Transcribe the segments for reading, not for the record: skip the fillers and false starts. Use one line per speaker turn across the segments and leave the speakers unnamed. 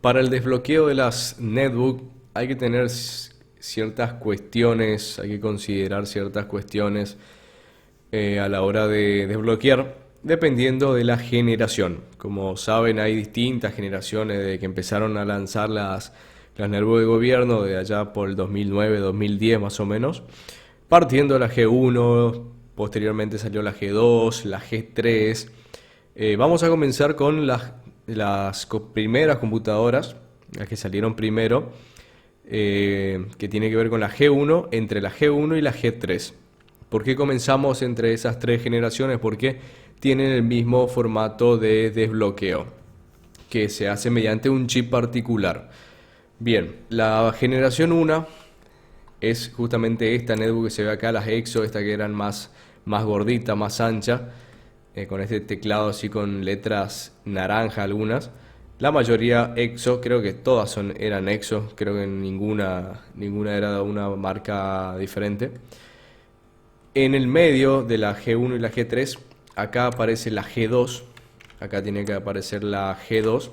Para el desbloqueo de las netbook hay que tener ciertas cuestiones, hay que considerar ciertas cuestiones a la hora de desbloquear, dependiendo de la generación. Como saben, hay distintas generaciones de que empezaron a lanzar las netbook de gobierno de allá por el 2009, 2010 más o menos, partiendo de la G1, posteriormente salió la G2, la G3. Vamos a comenzar con las primeras computadoras, las que salieron primero, que tiene que ver con la G1, entre la G1 y la G3. ¿Por qué comenzamos entre esas tres generaciones? Porque tienen el mismo formato de desbloqueo, que se hace mediante un chip particular. Bien, la generación 1 es justamente esta netbook que se ve acá, las EXO, esta que eran más gordita, más ancha, con este teclado así con letras naranja algunas. La mayoría EXO, creo que todas eran EXO, creo que ninguna era de una marca diferente. En el medio de la G1 y la G3, acá aparece la G2, acá tiene que aparecer la G2.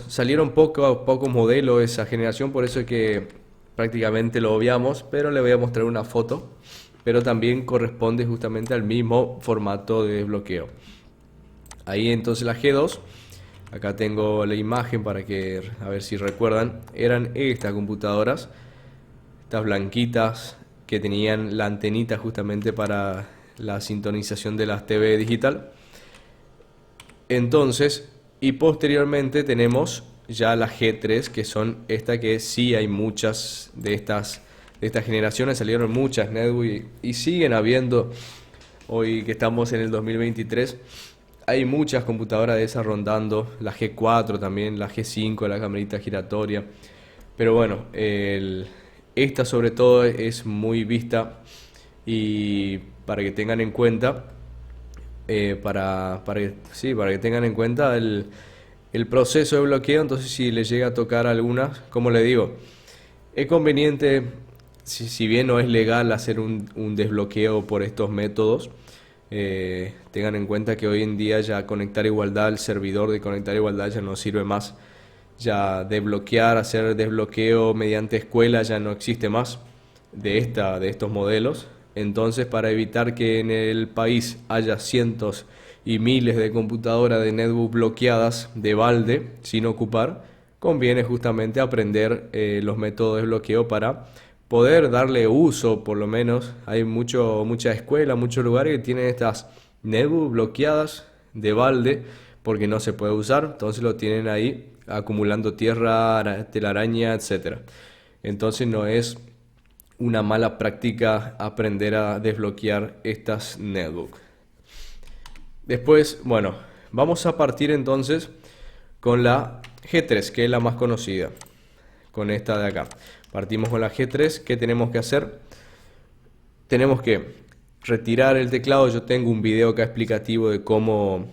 Salieron pocos modelos de esa generación, por eso es que prácticamente lo obviamos, pero le voy a mostrar una foto, pero también corresponde justamente al mismo formato de desbloqueo. Ahí entonces la G2, acá tengo la imagen para que, a ver si recuerdan, eran estas computadoras, estas blanquitas que tenían la antenita justamente para la sintonización de las TV digital. Entonces, y posteriormente tenemos ya la G3, que son esta que sí hay muchas de estas generaciones, salieron muchas netbook y siguen habiendo, hoy que estamos en el 2023, hay muchas computadoras de esas rondando, la G4 también, la G5, la camarita giratoria, pero bueno, esta sobre todo es muy vista y para que tengan en cuenta para que tengan en cuenta el proceso de bloqueo. Entonces, si les llega a tocar algunas, como le digo, es conveniente, si bien no es legal hacer un desbloqueo por estos métodos, tengan en cuenta que hoy en día ya Conectar Igualdad, el servidor de Conectar Igualdad ya no sirve más. Ya hacer desbloqueo mediante escuela ya no existe más de estos modelos. Entonces, para evitar que en el país haya cientos y miles de computadoras de netbook bloqueadas de balde sin ocupar, conviene justamente aprender los métodos de bloqueo para poder darle uso. Por lo menos hay mucha escuela, muchos lugares que tienen estas netbook bloqueadas de balde porque no se puede usar, entonces lo tienen ahí acumulando tierra, telaraña, etcétera. Entonces no es una mala práctica aprender a desbloquear estas netbook. Después, bueno, vamos a partir entonces con la G3, que es la más conocida, con esta de acá. Partimos con la G3. ¿Qué tenemos que hacer? Tenemos que retirar el teclado. Yo tengo un video acá explicativo de cómo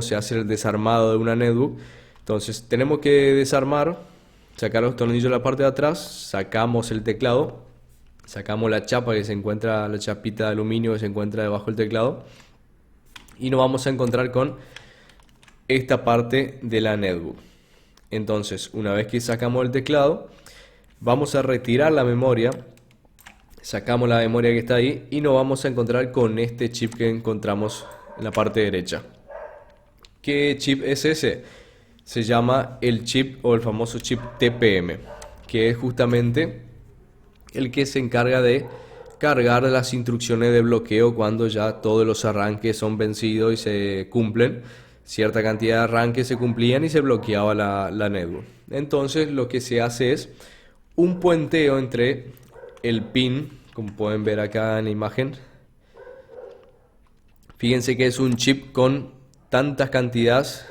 se hace el desarmado de una netbook. Entonces tenemos que desarmar, sacar los tornillos de la parte de atrás, sacamos el teclado, sacamos la chapa que se encuentra, la chapita de aluminio que se encuentra debajo del teclado, y nos vamos a encontrar con esta parte de la netbook. Entonces, una vez que sacamos el teclado, vamos a retirar la memoria, sacamos la memoria que está ahí y nos vamos a encontrar con este chip que encontramos en la parte derecha. ¿Qué chip es ese? Se llama el chip o el famoso chip TPM, que es justamente el que se encarga de cargar las instrucciones de bloqueo cuando ya todos los arranques son vencidos y se cumplen. Cierta cantidad de arranques se cumplían y se bloqueaba la netbook. Entonces lo que se hace es un puenteo entre el pin, como pueden ver acá en la imagen. Fíjense que es un chip con tantas cantidades,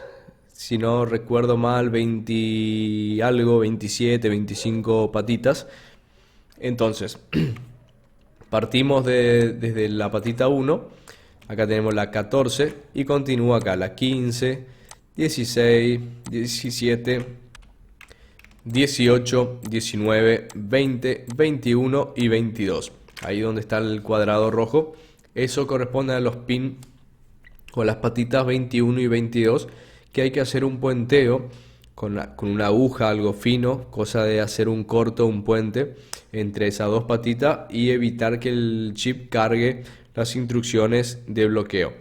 si no recuerdo mal, 20 algo, 27, 25 patitas. Entonces, partimos desde la patita 1, acá tenemos la 14 y continúa acá la 15, 16, 17, 18, 19, 20, 21 y 22. Ahí donde está el cuadrado rojo, eso corresponde a los pins con las patitas 21 y 22 que hay que hacer un puenteo con una aguja, algo fino, cosa de hacer un corto, un puente entre esas dos patitas y evitar que el chip cargue las instrucciones de bloqueo.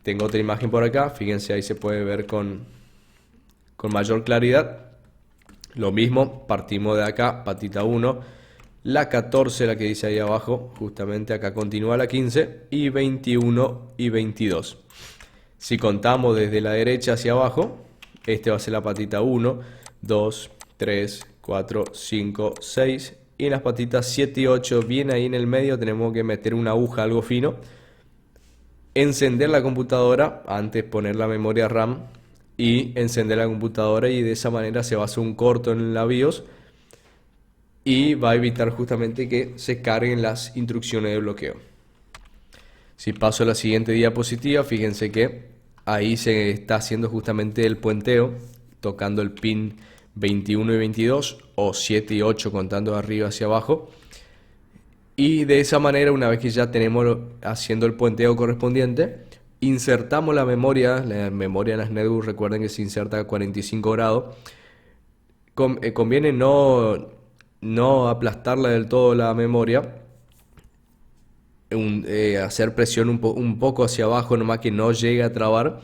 Tengo otra imagen por acá, fíjense, ahí se puede ver con mayor claridad. Lo mismo, partimos de acá, patita 1, la 14, la que dice ahí abajo, justamente acá continúa la 15, y 21 y 22. Si contamos desde la derecha hacia abajo, este va a ser la patita 1, 2, 3, 4, 5, 6, y en las patitas 7 y 8, bien ahí en el medio, tenemos que meter una aguja, algo fino, encender la computadora, antes poner la memoria RAM, y encender la computadora, y de esa manera se va a hacer un corto en la BIOS y va a evitar justamente que se carguen las instrucciones de bloqueo. Si paso a la siguiente diapositiva, fíjense que ahí se está haciendo justamente el puenteo, tocando el pin 21 y 22 o 7 y 8 contando de arriba hacia abajo. Y de esa manera, una vez que ya tenemos haciendo el puenteo correspondiente, insertamos la memoria de las netbooks, recuerden que se inserta a 45 grados. Conviene no aplastarla del todo la memoria, hacer presión un poco hacia abajo, nomás que no llegue a trabar,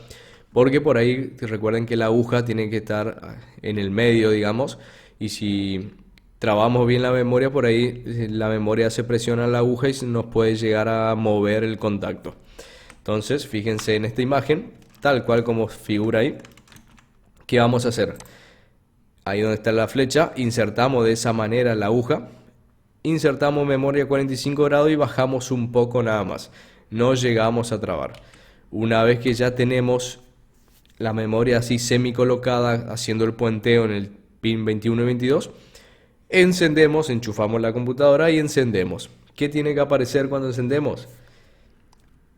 porque por ahí recuerden que la aguja tiene que estar en el medio, digamos, y si trabamos bien la memoria, por ahí la memoria hace presión a la aguja y nos puede llegar a mover el contacto. Entonces, fíjense en esta imagen, tal cual como figura ahí, ¿qué vamos a hacer? Ahí donde está la flecha, insertamos de esa manera la aguja, insertamos memoria 45 grados y bajamos un poco nada más, no llegamos a trabar. Una vez que ya tenemos la memoria así semi colocada, haciendo el puenteo en el pin 21 y 22, encendemos, enchufamos la computadora y encendemos. ¿Qué tiene que aparecer cuando encendemos?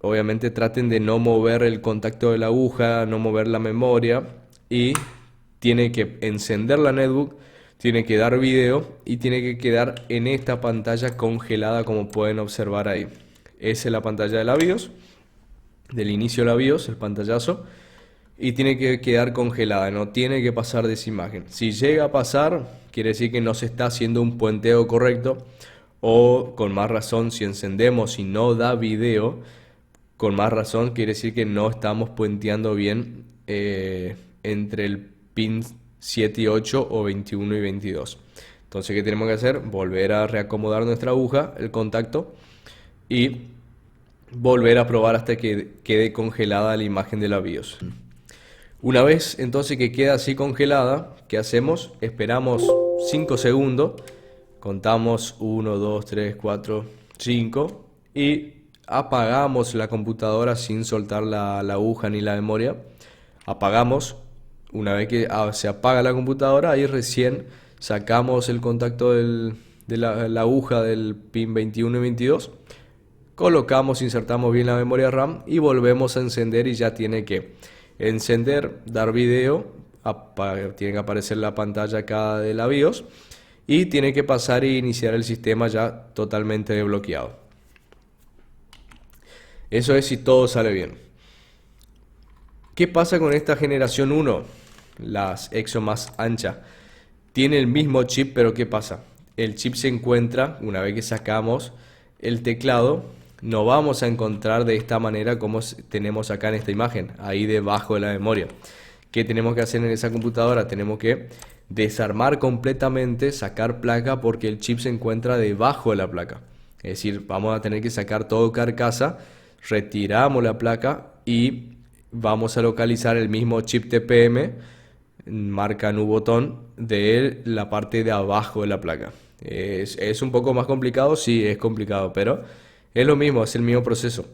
Obviamente traten de no mover el contacto de la aguja, no mover la memoria, y tiene que encender la netbook, tiene que dar video y tiene que quedar en esta pantalla congelada, como pueden observar ahí. Esa es la pantalla de la BIOS, del inicio de la BIOS, el pantallazo, y tiene que quedar congelada, no tiene que pasar de esa imagen. Si llega a pasar, quiere decir que no se está haciendo un puenteo correcto, o con más razón, si encendemos y no da video, con más razón quiere decir que no estamos puenteando bien entre el pin 7 y 8 o 21 y 22. Entonces, ¿qué tenemos que hacer? Volver a reacomodar nuestra aguja, el contacto, y volver a probar hasta que quede congelada la imagen de la BIOS. Una vez entonces que queda así congelada, ¿qué hacemos? Esperamos 5 segundos, contamos 1, 2, 3, 4, 5 y apagamos la computadora sin soltar la aguja ni la memoria. Apagamos. Una vez que se apaga la computadora, ahí recién sacamos el contacto de la aguja del pin 21 y 22, colocamos, insertamos bien la memoria RAM y volvemos a encender, y ya tiene que encender, dar video, tiene que aparecer la pantalla acá de la BIOS y tiene que pasar e iniciar el sistema ya totalmente desbloqueado. Eso es si todo sale bien. ¿Qué pasa con esta generación 1? Las Exo más anchas. Tiene el mismo chip, pero ¿qué pasa? El chip se encuentra, una vez que sacamos el teclado, no vamos a encontrar de esta manera como tenemos acá en esta imagen, ahí debajo de la memoria. ¿Qué tenemos que hacer en esa computadora? Tenemos que desarmar completamente, sacar placa, porque el chip se encuentra debajo de la placa. Es decir, vamos a tener que sacar todo carcasa, retiramos la placa y vamos a localizar el mismo chip TPM, marca Nubotón, de la parte de abajo de la placa. ¿Es un poco más complicado? Sí, es complicado, pero es lo mismo, es el mismo proceso.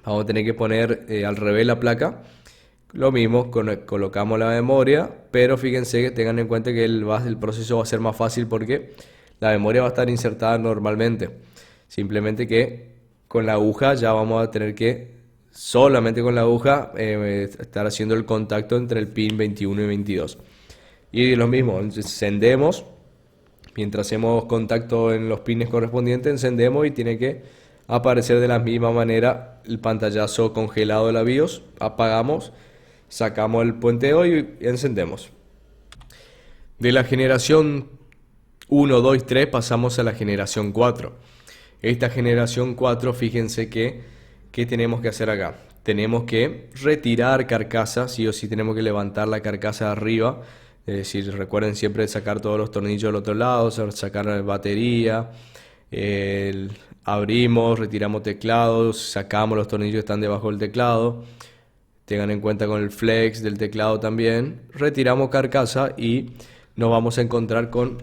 Vamos a tener que poner al revés la placa. Lo mismo, colocamos la memoria, pero fíjense que tengan en cuenta que el proceso va a ser más fácil porque la memoria va a estar insertada normalmente. Simplemente que con la aguja ya vamos a tener que, solamente con la aguja, estar haciendo el contacto entre el pin 21 y 22. Y lo mismo, encendemos, mientras hacemos contacto en los pines correspondientes, encendemos y tiene que aparecer de la misma manera el pantallazo congelado de la BIOS. Apagamos Sacamos el puenteo y encendemos. De la generación 1, 2 y 3 pasamos a la generación 4. Esta generación 4, fíjense ¿qué tenemos que hacer acá? Tenemos que retirar carcasa, sí o sí tenemos que levantar la carcasa de arriba. Es decir, recuerden siempre sacar todos los tornillos del otro lado, sacar la batería, abrimos, retiramos teclados, sacamos los tornillos que están debajo del teclado. Tengan en cuenta con el flex del teclado también. Retiramos carcasa y nos vamos a encontrar con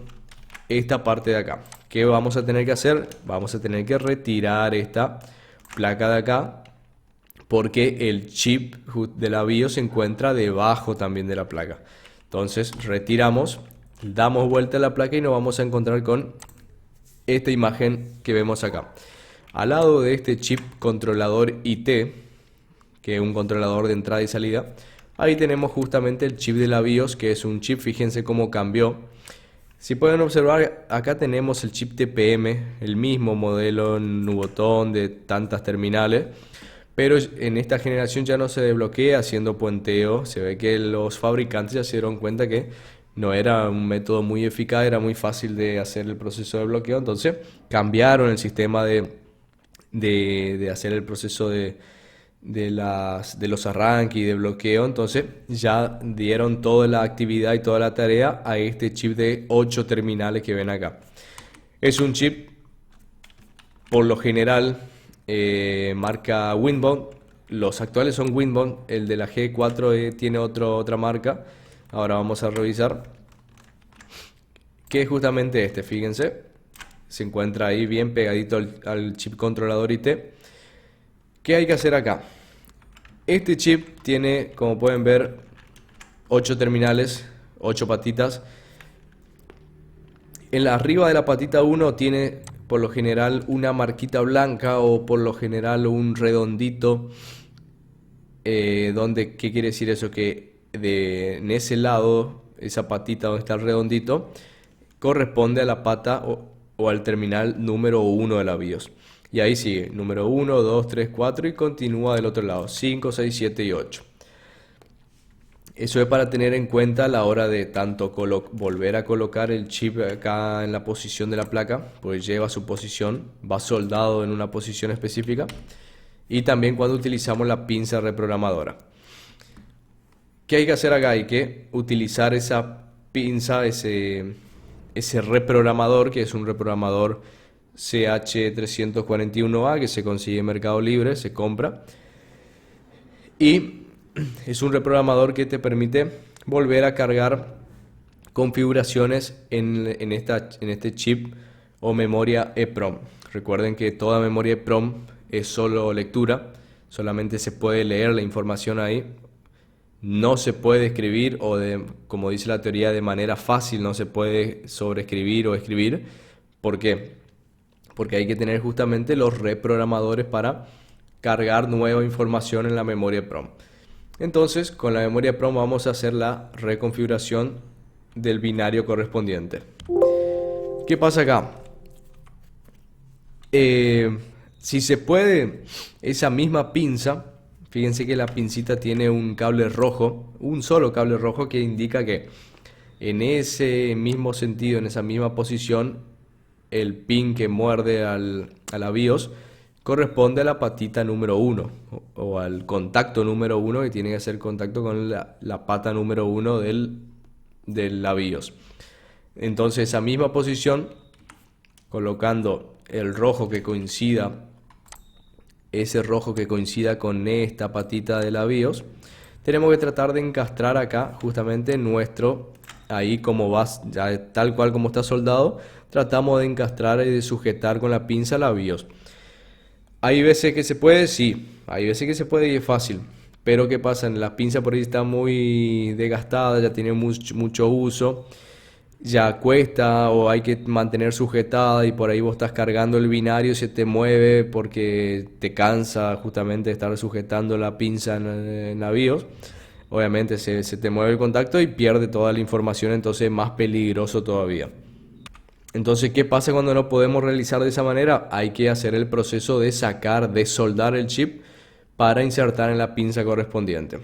esta parte de acá. ¿Qué vamos a tener que hacer? Vamos a tener que retirar esta placa de acá, porque el chip de la BIOS se encuentra debajo también de la placa. Entonces retiramos, damos vuelta a la placa y nos vamos a encontrar con esta imagen que vemos acá. Al lado de este chip controlador IT, que es un controlador de entrada y salida, ahí tenemos justamente el chip de la BIOS, que es un chip, fíjense cómo cambió. Si pueden observar, acá tenemos el chip TPM, el mismo modelo Nuvoton de tantas terminales, pero en esta generación ya no se desbloquea haciendo puenteo. Se ve que los fabricantes ya se dieron cuenta que no era un método muy eficaz, era muy fácil de hacer el proceso de bloqueo, entonces cambiaron el sistema de hacer el proceso de los arranques y de bloqueo. Entonces ya dieron toda la actividad y toda la tarea a este chip de 8 terminales que ven acá. Es un chip por lo general marca Winbond. Los actuales son Winbond. El de la G4 tiene otra marca. Ahora vamos a revisar, que es justamente este, fíjense, se encuentra ahí bien pegadito al chip controlador IT. ¿Qué hay que hacer acá? Este chip tiene, como pueden ver, 8 terminales, 8 patitas. En la arriba de la patita 1 tiene por lo general una marquita blanca o por lo general un redondito. ¿Qué quiere decir eso? Que en ese lado, esa patita donde está el redondito, corresponde a la pata o al terminal número 1 de la BIOS. Y ahí sigue, número 1, 2, 3, 4 y continúa del otro lado, 5, 6, 7 y 8. Eso es para tener en cuenta a la hora de tanto volver a colocar el chip acá en la posición de la placa, pues lleva su posición, va soldado en una posición específica. Y también cuando utilizamos la pinza reprogramadora. ¿Qué hay que hacer acá? Hay que utilizar esa pinza, ese reprogramador, que es un reprogramador CH341A que se consigue en Mercado Libre, se compra. Y es un reprogramador que te permite volver a cargar configuraciones en este chip o memoria EEPROM. Recuerden que toda memoria EEPROM es solo lectura, solamente se puede leer la información ahí. No se puede escribir como dice la teoría, de manera fácil, no se puede sobreescribir o escribir. ¿Por qué? Porque hay que tener justamente los reprogramadores para cargar nueva información en la memoria EEPROM. Entonces, con la memoria EEPROM vamos a hacer la reconfiguración del binario correspondiente. ¿Qué pasa acá? Si se puede, esa misma pinza, fíjense que la pincita tiene un cable rojo, un solo cable rojo que indica que en ese mismo sentido, en esa misma posición, el pin que muerde a la BIOS corresponde a la patita número 1 o al contacto número 1 que tiene que hacer contacto con la pata número 1 de la BIOS. Entonces esa misma posición, colocando el rojo que coincida, ese rojo que coincida con esta patita de la BIOS, tenemos que tratar de encastrar acá justamente ahí como va, ya tal cual como está soldado, tratamos de encastrar y de sujetar con la pinza la BIOS. Hay veces que se puede, sí, hay veces que se puede y es fácil, pero ¿qué pasa? La pinza por ahí está muy desgastada, ya tiene mucho uso, ya cuesta o hay que mantener sujetada y por ahí vos estás cargando el binario y se te mueve porque te cansa justamente estar sujetando la pinza en la BIOS. Obviamente se te mueve el contacto y pierde toda la información, entonces es más peligroso todavía. Entonces, ¿qué pasa cuando no podemos realizar de esa manera? Hay que hacer el proceso de soldar el chip para insertar en la pinza correspondiente.